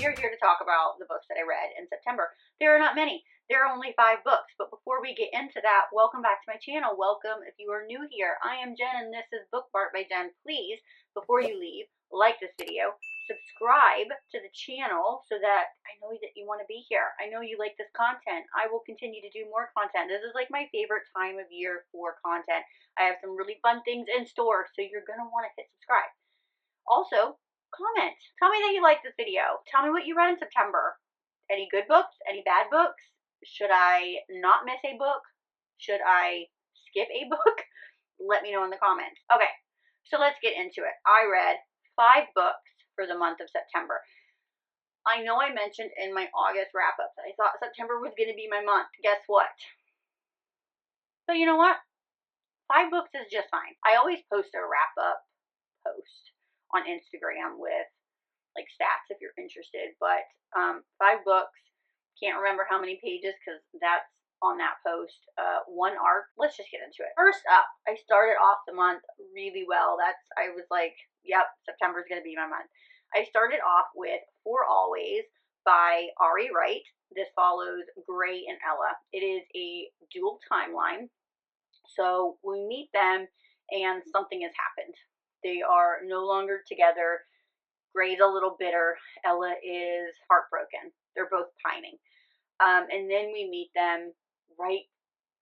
we are here to talk about the books that I read in September. There are not many. There are only 5 books. But before we get into that, welcome back to my channel. Welcome if you are new here. I am Jen, and this is Bookmarked by Jenn. Please, before you leave, like this video, subscribe to the channel so that I know that you want to be here. I know you like this content. I will continue to do more content. This is like my favorite time of year for content. I have some really fun things in store, so you're going to want to hit subscribe. Also, comment. Tell me that you like this video. Tell me what you read in September. Any good books? Any bad books? Should I not miss a book? Should I skip a book? Let me know in the comments. Okay, so let's get into it. I read 5 books for the month of September. I know I mentioned in my August wrap-up that I thought September was going to be my month. Guess what? So you know what? 5 books is just fine. I always post a wrap-up post on Instagram with like stats if you're interested, but 5 books, can't remember how many pages because that's on that post. 1 arc. Let's just get into it. First up, I started off the month really well. I was like, yep, September's gonna be my month. I started off with For Always by Ari Wright. This follows Gray and Ella. It is a dual timeline. So we meet them and something has happened. They are no longer together. Gray's a little bitter. Ella is heartbroken. They're both pining. And then we meet them right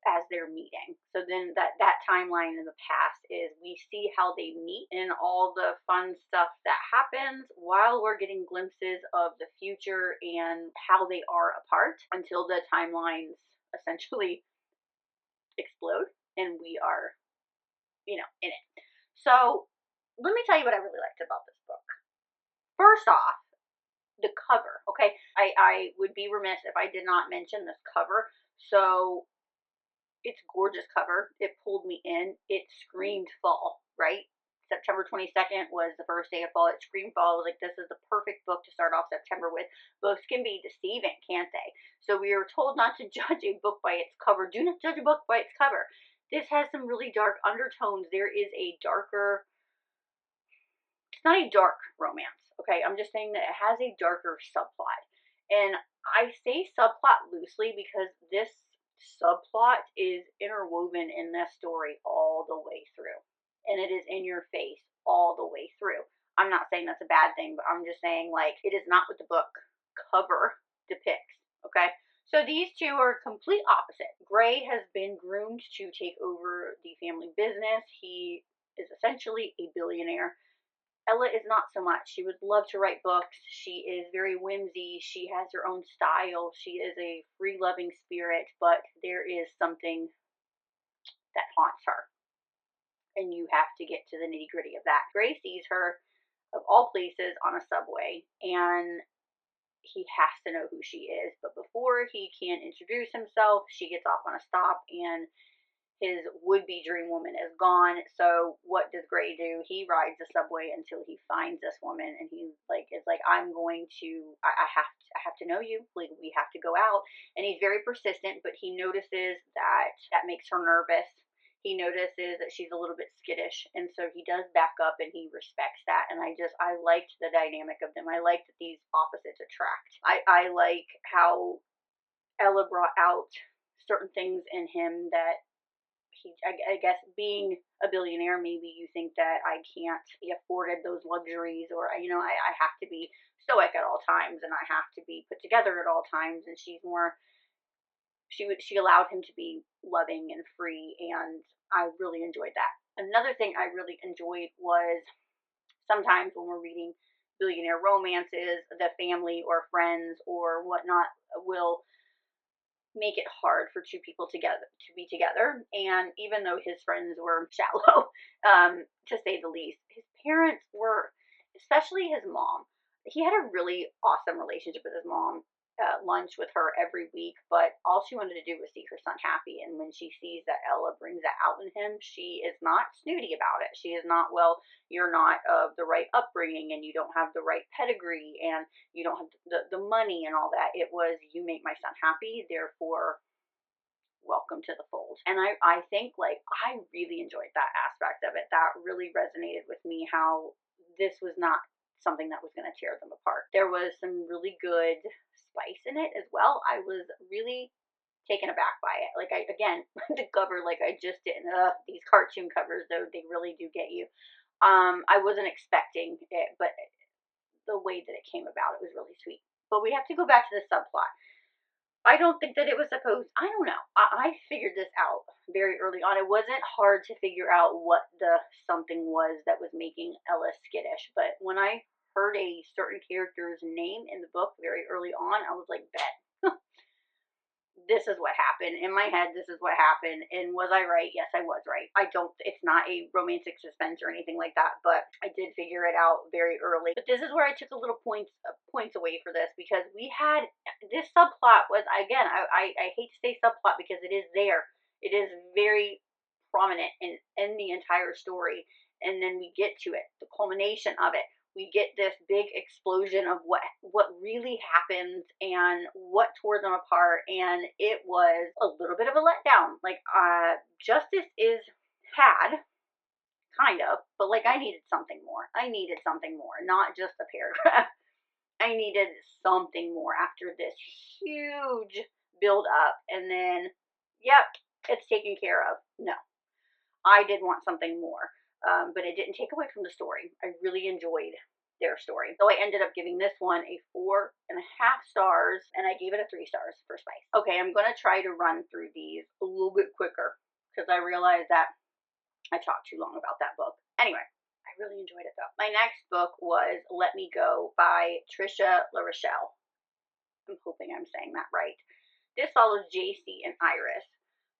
as they're meeting. So then that timeline in the past is we see how they meet and all the fun stuff that happens while we're getting glimpses of the future and how they are apart until the timelines essentially explode and we are, in it. So let me tell you what I really liked about this book. First off, the cover, okay? I would be remiss if I did not mention this cover. So it's gorgeous cover. It pulled me in. It screamed fall, right? September 22nd was the first day of fall. It screamed fall. I was like, this is the perfect book to start off September with. Books can be deceiving, can't they? So we are told not to judge a book by its cover. Do not judge a book by its cover. This has some really dark undertones. There is a darker, it's not a dark romance, okay? I'm just saying that it has a darker subplot. And I say subplot loosely because this subplot is interwoven in this story all the way through. And it is in your face all the way through. I'm not saying that's a bad thing, but I'm just saying, like, it is not what the book cover depicts, okay? So these two are complete opposite. Gray has been groomed to take over the family business. He is essentially a billionaire. Ella is not so much. She would love to write books. She is very whimsy. She has her own style. She is a free-loving spirit, but there is something that haunts her. And you have to get to the nitty-gritty of that. Gray sees her, of all places, on a subway, and he has to know who she is. But before he can introduce himself, she gets off on a stop, and his would-be dream woman is gone. So what does Gray do? He rides the subway until he finds this woman, and he's like, I'm going to, I have to know you. Like, we have to go out. And he's very persistent, but he notices that makes her nervous. He notices that she's a little bit skittish, and so he does back up and he respects that. And I liked the dynamic of them. I liked that these opposites attract. I like how Ella brought out certain things in him that I guess being a billionaire, maybe you think that I can't be afforded those luxuries, or, I have to be stoic at all times and I have to be put together at all times. And she's more, she allowed him to be loving and free, and I really enjoyed that. Another thing I really enjoyed was sometimes when we're reading billionaire romances, the family or friends or whatnot will make it hard for 2 people to be together. And even though his friends were shallow, to say the least, his parents were, especially his mom. He had a really awesome relationship with his mom. Lunch with her every week, but all she wanted to do was see her son happy. And when she sees that Ella brings that out in him, she is not snooty about it. She is not, well, you're not of the right upbringing and you don't have the right pedigree and you don't have the money and all that. It was, you make my son happy, therefore welcome to the fold. And I think, like, I really enjoyed that aspect of it. That really resonated with me, how this was not something that was going to tear them apart. There was some really good spice in it as well. I was really taken aback by it. Like, again, the cover, like I just didn't, these cartoon covers, though, they really do get you. I wasn't expecting it, but the way that it came about, it was really sweet. But we have to go back to the subplot. I don't think that it was supposed, I don't know. I figured this out very early on. It wasn't hard to figure out what the something was that was making Ella skittish. But when I heard a certain character's name in the book very early on, I was like, bet. This is what happened. In my head, this is what happened. And was I right? Yes, I was right. It's not a romantic suspense or anything like that, but I did figure it out very early. But this is where I took a little points away for this, because we had, this subplot was, again, I hate to say subplot because it is there. It is very prominent in the entire story. And then we get to it, the culmination of it. We get this big explosion of what really happens and what tore them apart, and it was a little bit of a letdown. Like, justice is had, kind of, but like I needed something more. I needed something more, not just a paragraph. I needed something more after this huge build up, and then, yep, it's taken care of. No, I did want something more. But it didn't take away from the story. I really enjoyed their story. So I ended up giving this one a 4.5 stars, and I gave it a 3 stars for spice. Okay, I'm going to try to run through these a little bit quicker, because I realized that I talked too long about that book. Anyway, I really enjoyed it, though. My next book was Let Me Go by Trisha LaRochelle. I'm hoping I'm saying that right. This follows JC and Iris.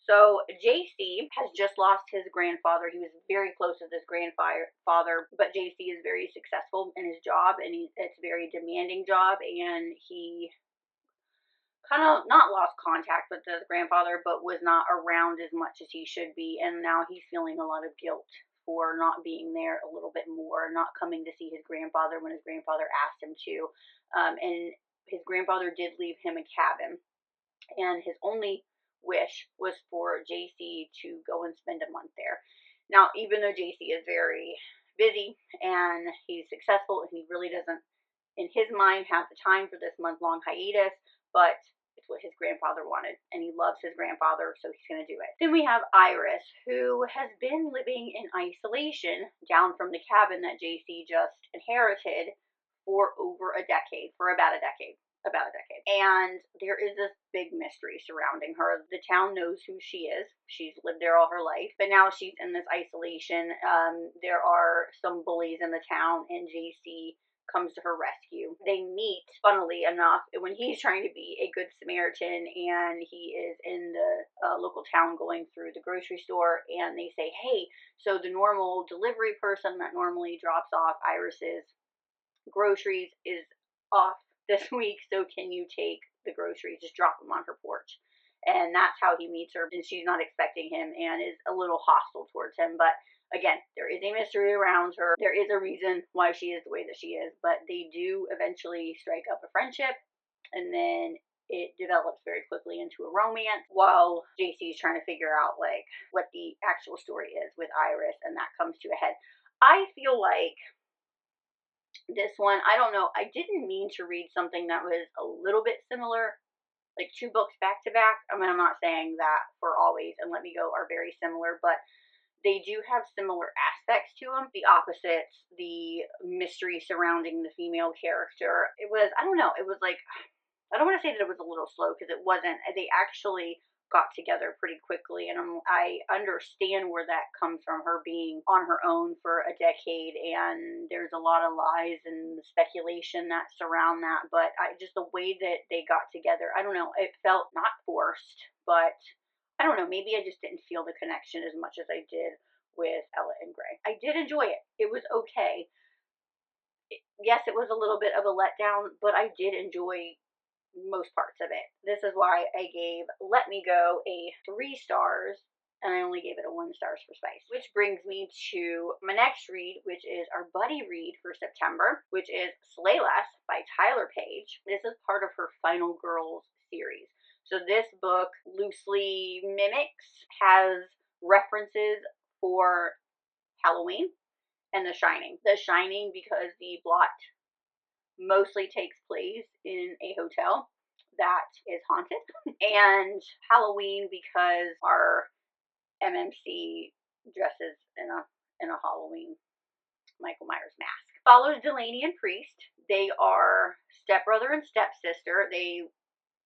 So JC has just lost his grandfather. He was very close with his grandfather, but JC is very successful in his job, and it's a very demanding job, and he kind of not lost contact with his grandfather, but was not around as much as he should be, and now he's feeling a lot of guilt for not being there a little bit more, not coming to see his grandfather when his grandfather asked him to, and his grandfather did leave him a cabin, and his only wish was for JC to go and spend a month there. Now, even though JC is very busy and he's successful, and he really doesn't, in his mind, have the time for this month-long hiatus, but it's what his grandfather wanted, and he loves his grandfather, so he's going to do it. Then we have Iris, who has been living in isolation down from the cabin that JC just inherited for over a decade, for about a decade. And there is this big mystery surrounding her. The town knows who she is. She's lived there all her life, but now she's in this isolation. There are some bullies in the town, and JC comes to her rescue. They meet, funnily enough, when he's trying to be a good Samaritan, and he is in the local town going through the grocery store, and they say, hey, so the normal delivery person that normally drops off Iris's groceries is off this week, so can you take the groceries, just drop them on her porch? And that's how he meets her, and she's not expecting him and is a little hostile towards him. But again, there is a mystery around her. There is a reason why she is the way that she is, but they do eventually strike up a friendship, and then it develops very quickly into a romance, while JC is trying to figure out like what the actual story is with Iris, and that comes to a head. I feel like this one, I don't know, I didn't mean to read something that was a little bit similar, like 2 books back to back. I mean, I'm not saying that For Always and Let Me Go are very similar, but they do have similar aspects to them. The opposites, the mystery surrounding the female character. It was, I don't know, it was like, I don't want to say that it was a little slow, because it wasn't. They actually got together pretty quickly, and I understand where that comes from, her being on her own for a decade, and there's a lot of lies and speculation that surround that, but just the way that they got together, I don't know, it felt not forced, but I don't know, maybe I just didn't feel the connection as much as I did with Ella and Gray. I did enjoy it. It was okay. Yes, it was a little bit of a letdown, but I did enjoy most parts of it. This is why I gave Let Me Go a 3 stars, and I only gave it a 1 stars for spice. Which brings me to my next read, which is our buddy read for September, which is Slay Less by Tyler Page. This is part of her Final Girls series. So this book loosely mimics, has references for Halloween, and The Shining. The Shining because the plot mostly takes place in a hotel that is haunted, and Halloween because our MMC dresses in a Halloween Michael Myers mask. Follows Delaney and Priest. They are stepbrother and stepsister. They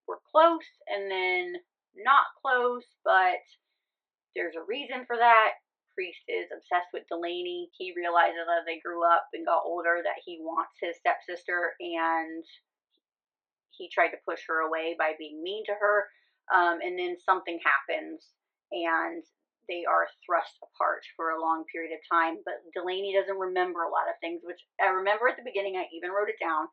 were close and then not close, but there's a reason for that. Priest is obsessed with Delaney. He realizes as they grew up and got older that he wants his stepsister, and he tried to push her away by being mean to her. And then something happens, and they are thrust apart for a long period of time. But Delaney doesn't remember a lot of things, which I remember at the beginning. I even wrote it down.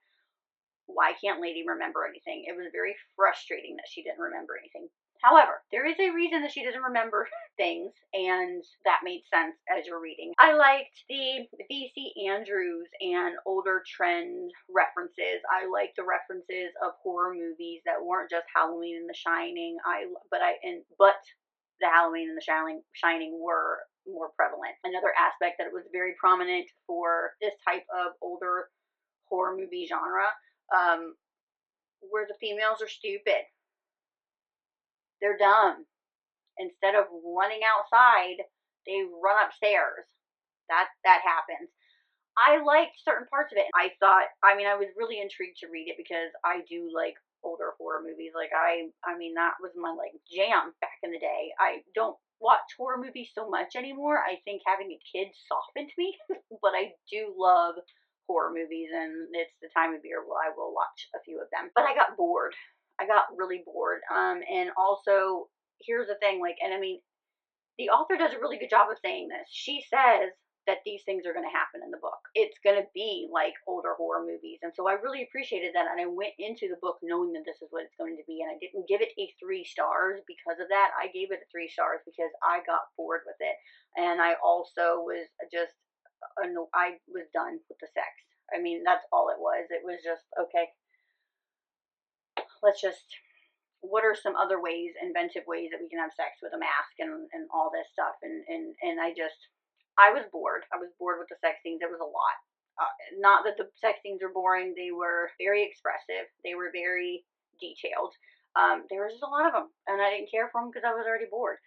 Why can't Lady remember anything? It was very frustrating that she didn't remember anything. However, there is a reason that she doesn't remember things, and that made sense as you're reading. I liked the V.C. Andrews and older trend references. I liked the references of horror movies that weren't just Halloween and The Shining. But the Halloween and The Shining were more prevalent. Another aspect that it was very prominent for this type of older horror movie genre, where the females are stupid. They're dumb. Instead of running outside, they run upstairs. That happens. I liked certain parts of it. I was really intrigued to read it because I do like older horror movies. Like that was my like jam back in the day. I don't watch horror movies so much anymore. I think having a kid softened me, but I do love horror movies, and it's the time of year where I will watch a few of them. But I got bored. I got really bored. And also, here's the thing, the author does a really good job of saying this. She says that these things are going to happen in the book. It's going to be like older horror movies. And so I really appreciated that. And I went into the book knowing that this is what it's going to be. And I didn't give it a 3 stars because of that. I gave it a 3 stars because I got bored with it. And I also was I was done with the sex. That's all it was. It was just, okay, what are some other ways, inventive ways that we can have sex with a mask and all this stuff? And I was bored. I was bored with the sex scenes. It was a lot. Not that the sex scenes were boring. They were very expressive. They were very detailed. There was just a lot of them, and I didn't care for them because I was already bored.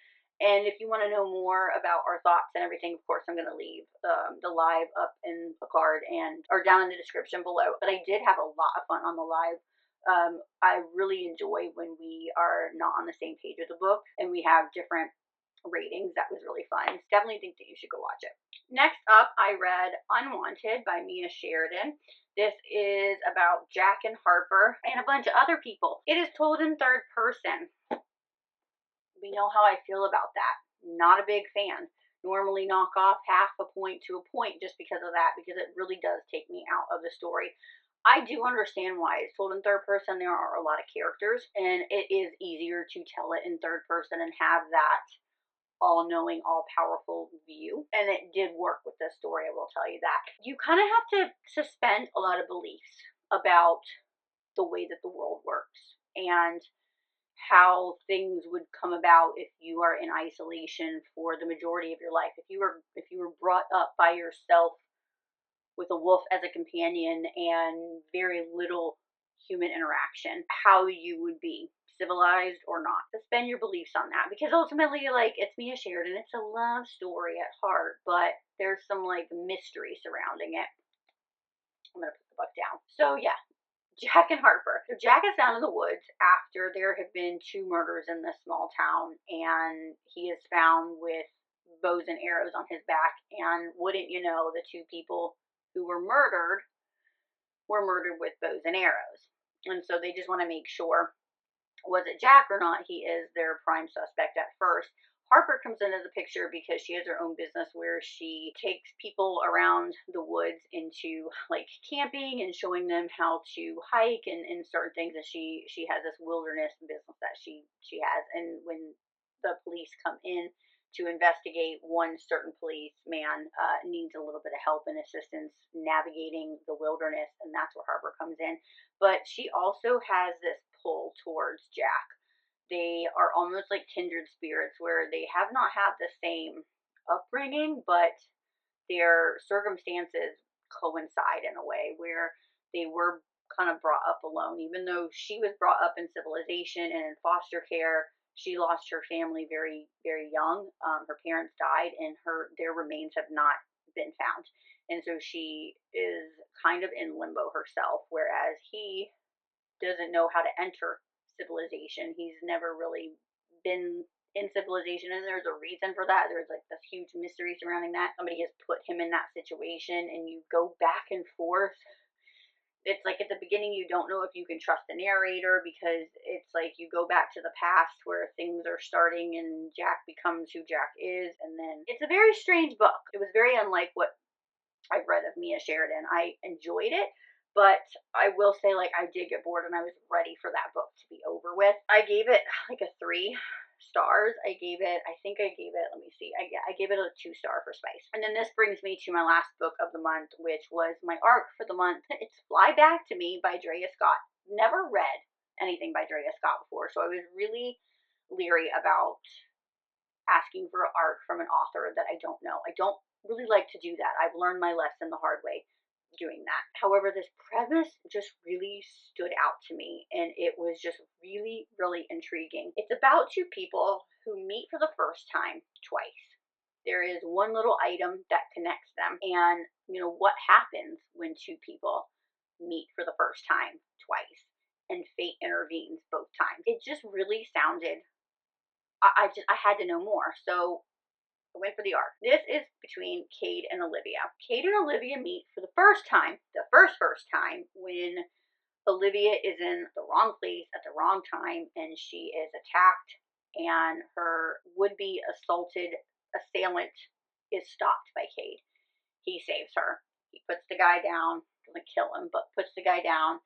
And if you want to know more about our thoughts and everything, of course, I'm going to leave the live up in a card or down in the description below. But I did have a lot of fun on the live. I really enjoy when we are not on the same page with the book and we have different ratings. That was really fun. Definitely think that you should go watch it. Next up, I read Unwanted by Mia Sheridan. This is about Jack and Harper and a bunch of other people. It is told in third person. We know how I feel about that. Not a big fan. Normally knock off half a point to a point just because of that, because it really does take me out of the story. I do understand why it's told in third person. There are a lot of characters, and it is easier to tell it in third person and have that all-knowing, all-powerful view. And it did work with this story, I will tell you that. You kind of have to suspend a lot of beliefs about the way that the world works and how things would come about if you are in isolation for the majority of your life. If you were brought up by yourself with a wolf as a companion and very little human interaction, how you would be, civilized or not. Suspend your beliefs on that, because ultimately, it's Mia Sheridan. It's a love story at heart, but there's some mystery surrounding it. I'm gonna put the book down. So yeah, Jack and Harper. So Jack is down in the woods after there have been 2 murders in this small town, and he is found with bows and arrows on his back. And wouldn't you know, the 2 people who were murdered with bows and arrows. And so they just want to make sure, was it Jack or not? He is their prime suspect at first. Harper comes into the picture because she has her own business where she takes people around the woods into camping and showing them how to hike and certain things. And she has this wilderness business that she has. And when the police come in to investigate, one certain policeman needs a little bit of help and assistance navigating the wilderness, and that's where Harper comes in. But she also has this pull towards Jack. They are almost like kindred spirits, where they have not had the same upbringing, but their circumstances coincide in a way where they were kind of brought up alone. Even though she was brought up in civilization and in foster care, she lost her family very, very young. Her parents died, and their remains have not been found. And so she is kind of in limbo herself, whereas he doesn't know how to enter civilization. He's never really been in civilization, and there's a reason for that. There's like this huge mystery surrounding that. Somebody has put him in that situation, and you go back and forth. It's like at the beginning you don't know if you can trust the narrator, because it's like you go back to the past where things are starting and Jack becomes who Jack is, and then it's a very strange book. It was very unlike what I've read of Mia Sheridan. I enjoyed it, but I will say, like, I did get bored and I was ready for that book to be over with. I gave it like a 3 stars. I think I gave it, let me see, I gave it a 2-star for spice. And then this brings me to my last book of the month, which was my ARC for the month. It's Fly Back to Me by Drea Scott. Never read anything by Drea Scott before, so I was really leery about asking for art from an author that I don't know. I don't really like to do that. I've learned my lesson the hard way doing that. However, this premise just really stood out to me, and it was just really, really intriguing. It's about 2 people who meet for the first time twice. There is one little item that connects them, and what happens when 2 people meet for the first time twice, and fate intervenes both times. It just really sounded, I had to know more. So I went for the arc. This is between Cade and Olivia. Cade and Olivia meet for the first time, first time, when Olivia is in the wrong place at the wrong time, and she is attacked, and her would-be assaulted assailant is stopped by Cade. He saves her. He puts the guy down, doesn't kill him, but puts the guy down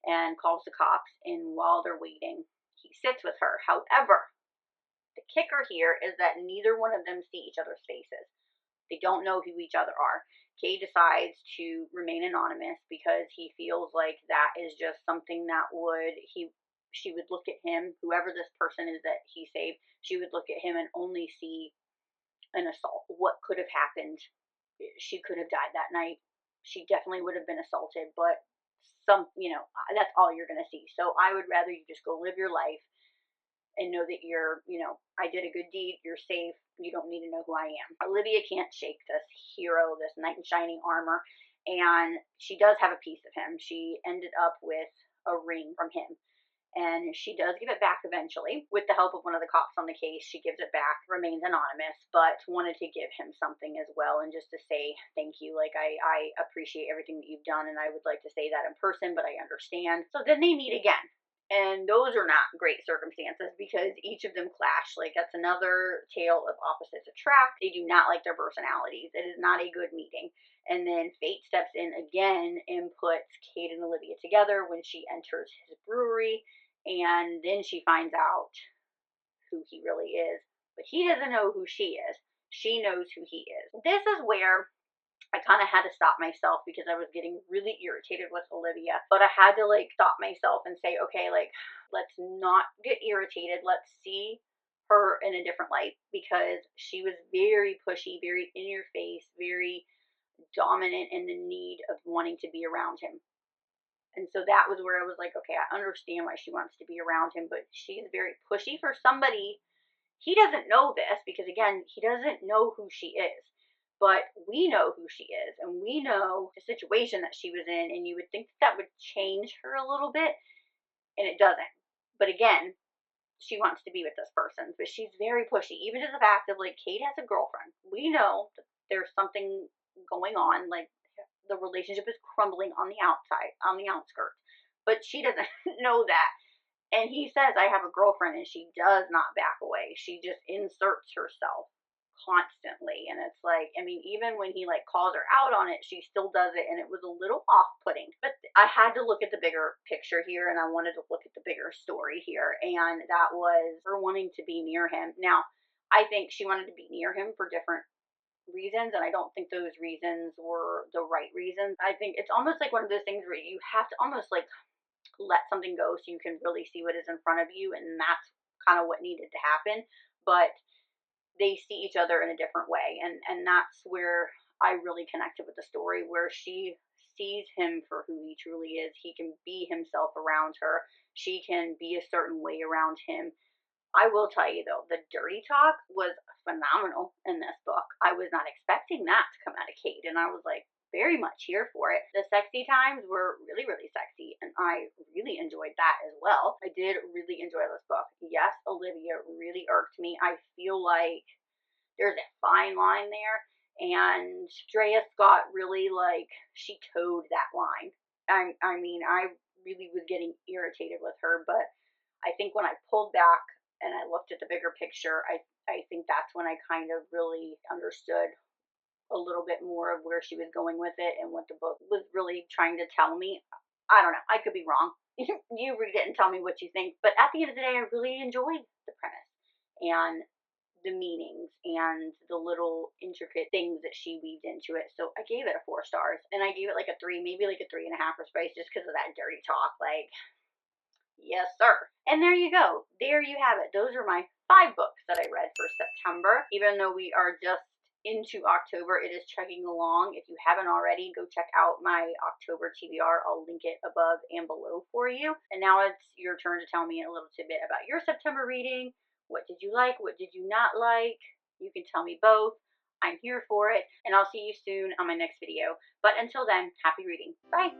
and calls the cops, and while they're waiting, he sits with her. However, the kicker here is that neither one of them see each other's faces. They don't know who each other are. Cade decides to remain anonymous because he feels like that is just something that she would look at him, whoever this person is that he saved, she would look at him and only see an assault. What could have happened? She could have died that night. She definitely would have been assaulted, but that's all you're going to see. So I would rather you just go live your life and know that I did a good deed, you're safe, you don't need to know who I am. Olivia can't shake this hero, this knight in shining armor, and she does have a piece of him. She ended up with a ring from him, and she does give it back eventually. With the help of one of the cops on the case, she gives it back, remains anonymous, but wanted to give him something as well, and just to say thank you. Like, I appreciate everything that you've done, and I would like to say that in person, but I understand. So then they meet again. And those are not great circumstances because each of them clash. Like, that's another tale of opposites attract. They do not like their personalities. It is not a good meeting. And then fate steps in again and puts Cade and Olivia together when she enters his brewery. And then she finds out who he really is. But he doesn't know who she is. She knows who he is. This is where I kind of had to stop myself because I was getting really irritated with Olivia. But I had to stop myself and say, okay, let's not get irritated. Let's see her in a different light, because she was very pushy, very in your face, very dominant in the need of wanting to be around him. And so that was where I was like, okay, I understand why she wants to be around him, but she's very pushy for somebody. He doesn't know this because, again, he doesn't know who she is. But we know who she is, and we know the situation that she was in, and you would think that would change her a little bit, and it doesn't. But again, she wants to be with this person, but she's very pushy, even to the fact of, Cade has a girlfriend. We know that there's something going on, the relationship is crumbling on the outside, on the outskirts, but she doesn't know that. And he says, I have a girlfriend, and she does not back away. She just inserts herself constantly, and it's even when he calls her out on it, she still does it, and it was a little off-putting. But I had to look at the bigger picture here, and I wanted to look at the bigger story here, and that was her wanting to be near him. Now, I think she wanted to be near him for different reasons, and I don't think those reasons were the right reasons. I think it's almost like one of those things where you have to almost let something go so you can really see what is in front of you, and that's kind of what needed to happen. But they see each other in a different way, and that's where I really connected with the story where she sees him for who he truly is. He can be himself around her. She can be a certain way around him. I will tell you though, the dirty talk was phenomenal in this book. I was not expecting that to come out of Kate, and I was like very much here for it. The sexy times were really, really sexy, and I really enjoyed that as well. I did really enjoy this book. Yes, Olivia really irked me. I feel like there's a fine line there, and Drea Scott really, like, she towed that line. I mean, I really was getting irritated with her, but I think when I pulled back and I looked at the bigger picture, I think that's when I kind of really understood a little bit more of where she was going with it and what the book was really trying to tell me. I don't know. I could be wrong. You read it and tell me what you think. But at the end of the day, I really enjoyed the premise and the meanings and the little intricate things that she weaved into it. So I gave it a 4 stars, and I gave it like a 3, maybe like a 3.5 for space, just because of that dirty talk. Like, yes, sir. And there you go. There you have it. Those are my 5 books that I read for September. Even though we are just into October, it is chugging along. If you haven't already, go check out my October TBR. I'll link it above and below for you. And now it's your turn to tell me a little tidbit about your September reading. What did you like? What did you not like? You can tell me both. I'm here for it. And I'll see you soon on my next video. But until then, happy reading. Bye.